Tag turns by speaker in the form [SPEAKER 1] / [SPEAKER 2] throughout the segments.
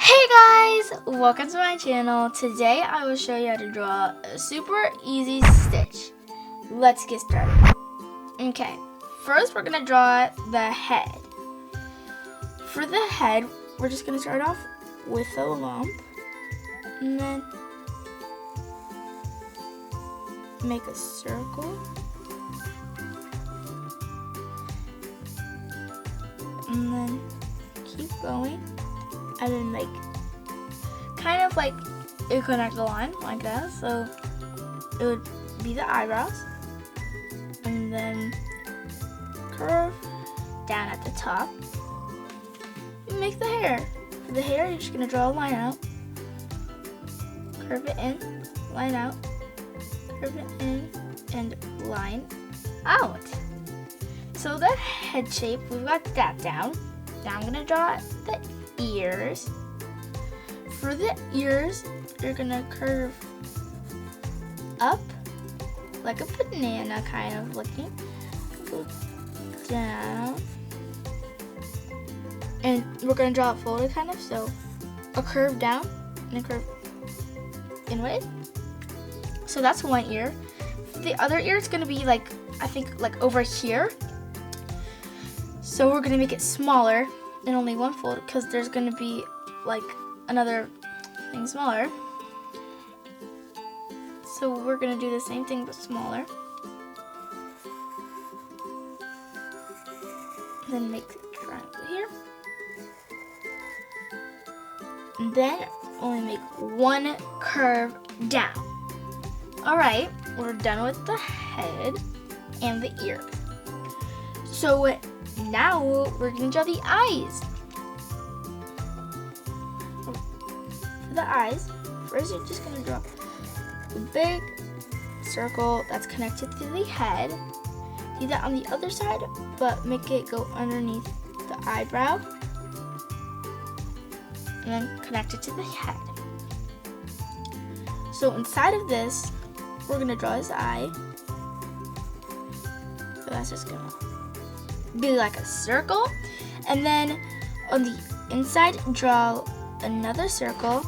[SPEAKER 1] Hey guys, welcome to my channel. Today I will show you how to draw a super easy stitch. Let's get started. Okay, first we're going to draw the head. For the head, we're just going to start off with a lump and then make a circle. And then keep going. And then kind of it would connect the line like that, so it would be the eyebrows, and then curve down at the top and make the hair. For the hair, you're just gonna draw a line out, curve it in, line out, curve it in, and line out. So the head shape, we've got that down. Now I'm gonna draw the ears. For the ears, you're gonna curve up like a banana kind of looking. Go down. And we're gonna draw it folded kind of, so a curve down and a curve inward. So that's one ear. The other ear is gonna be I think over here. So we're gonna make it smaller and only one fold because there's gonna be another thing smaller. So we're gonna do the same thing but smaller. Then make the triangle here. And then only make one curve down. Alright, we're done with the head and the ear. So now we're gonna draw the eyes. For the eyes, first you're just gonna draw a big circle that's connected to the head. Do that on the other side, but make it go underneath the eyebrow. And then connect it to the head. So inside of this, we're gonna draw his eye. So that's just gonna be like a circle, and then on the inside draw another circle,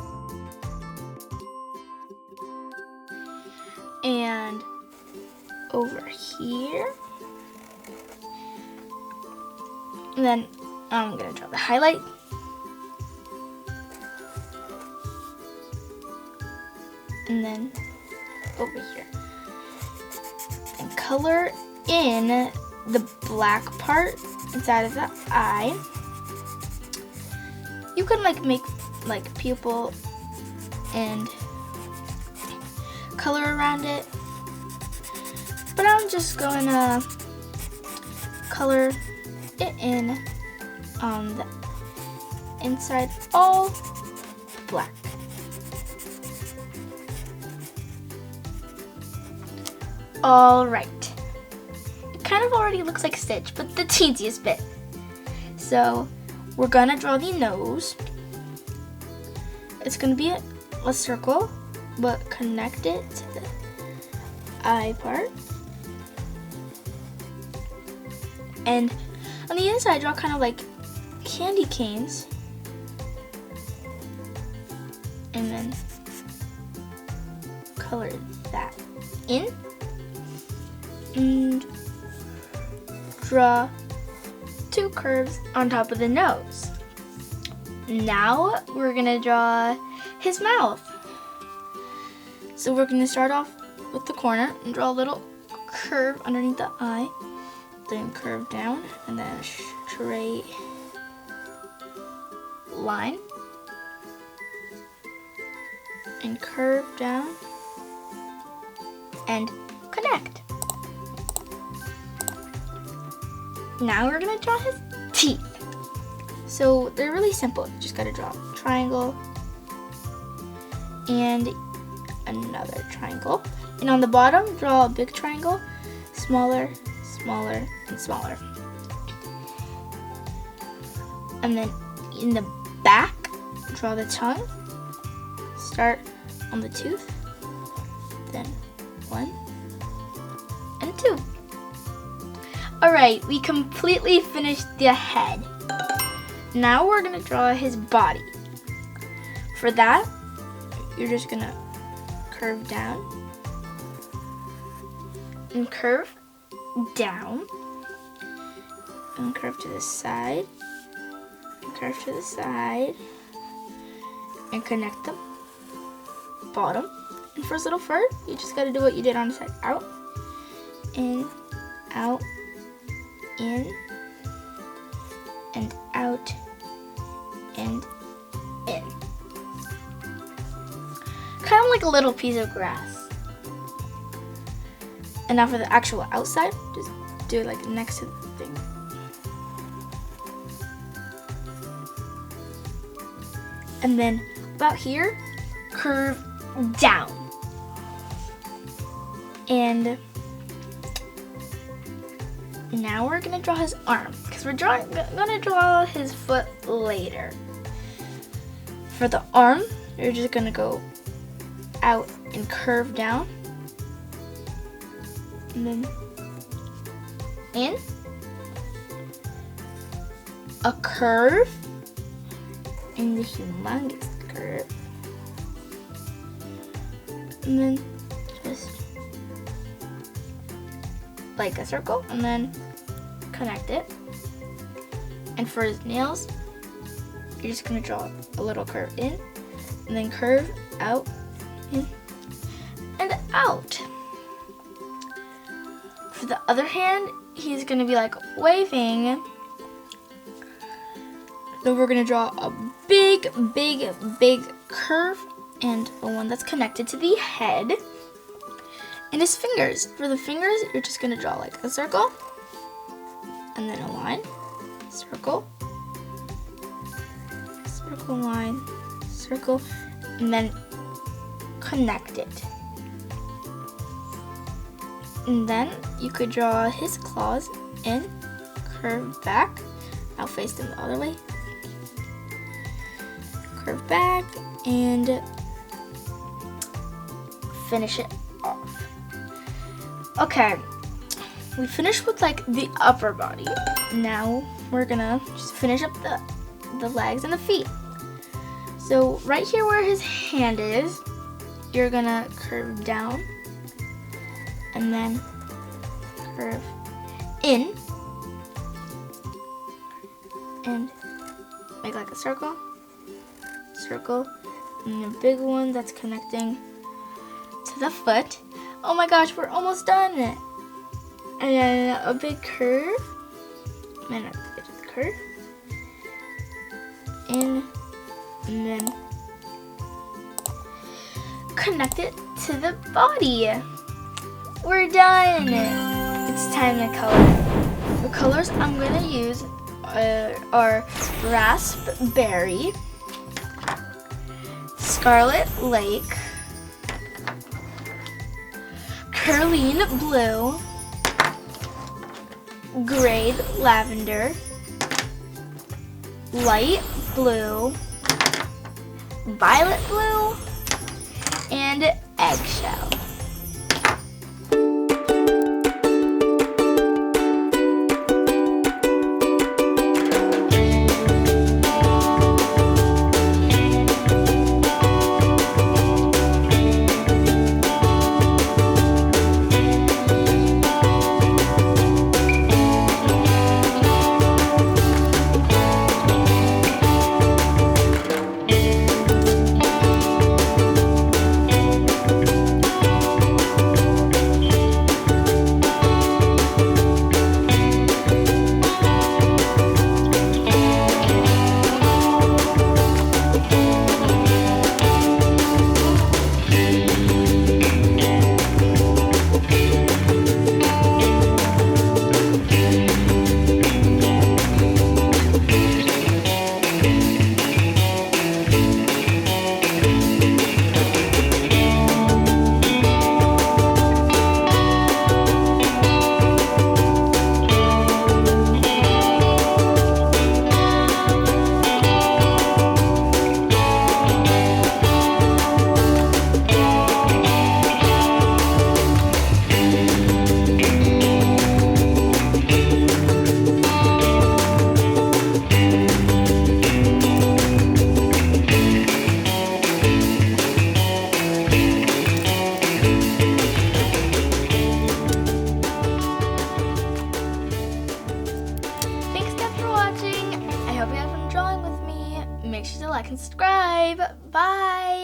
[SPEAKER 1] and over here, and then I'm gonna draw the highlight, and then over here, and color in the black part inside of the eye. You can make pupil and color around it, but I'm just going to color it in on the inside all black. Alright. Kind of already looks like Stitch, but the teensiest bit. So we're gonna draw the nose. It's gonna be a circle, but connect it to the eye part. And on the inside, draw kind of like candy canes. And then color that in. And draw two curves on top of the nose. Now we're gonna draw his mouth. So we're gonna start off with the corner and draw a little curve underneath the eye, then curve down, and then a straight line, and curve down, and connect. Now we're gonna draw his teeth. So they're really simple. You just gotta draw a triangle and another triangle. And on the bottom, draw a big triangle, smaller, smaller, and smaller. And then in the back, draw the tongue. Start on the tooth, then 1 and 2. Alright, we completely finished the head. Now we're gonna draw his body. For that, you're just gonna curve down and curve down and curve to the side and curve to the side and connect them bottom. And for his little fur, you just gotta do what you did on the side. Out, in, out, in, and out, and in. Kind of like a little piece of grass. And now for the actual outside, just do it like next to the thing. And then about here, curve down. And now we're gonna draw his arm, because we're gonna draw his foot later. For the arm, you're just gonna go out and curve down, and then in, a curve, and the humongous curve, and then just like a circle, and then connect it. And for his nails, you're just gonna draw a little curve in, and then curve out, in, and out. For the other hand, he's gonna be like waving. Then we're gonna draw a big, big, big curve and one that's connected to the head. And his fingers. For the fingers, you're just gonna draw like a circle, and then a line, circle, circle, line, circle, and then connect it. And then you could draw his claws in, curve back. I'll face them the other way. Curve back and finish it off. Okay, we finished with like the upper body. Now we're gonna just finish up the legs and the feet. So right here where his hand is, you're gonna curve down and then curve in and make like a circle, circle, and a big one that's connecting to the foot. Oh my gosh, we're almost done. And then a big curve, and then a curve, in, and then connect it to the body. We're done. It's time to color. The colors I'm gonna use are raspberry, scarlet lake, Carleen blue, grade lavender, light blue, violet blue, and eggshell. drawing with me. Make sure to like and subscribe. Bye!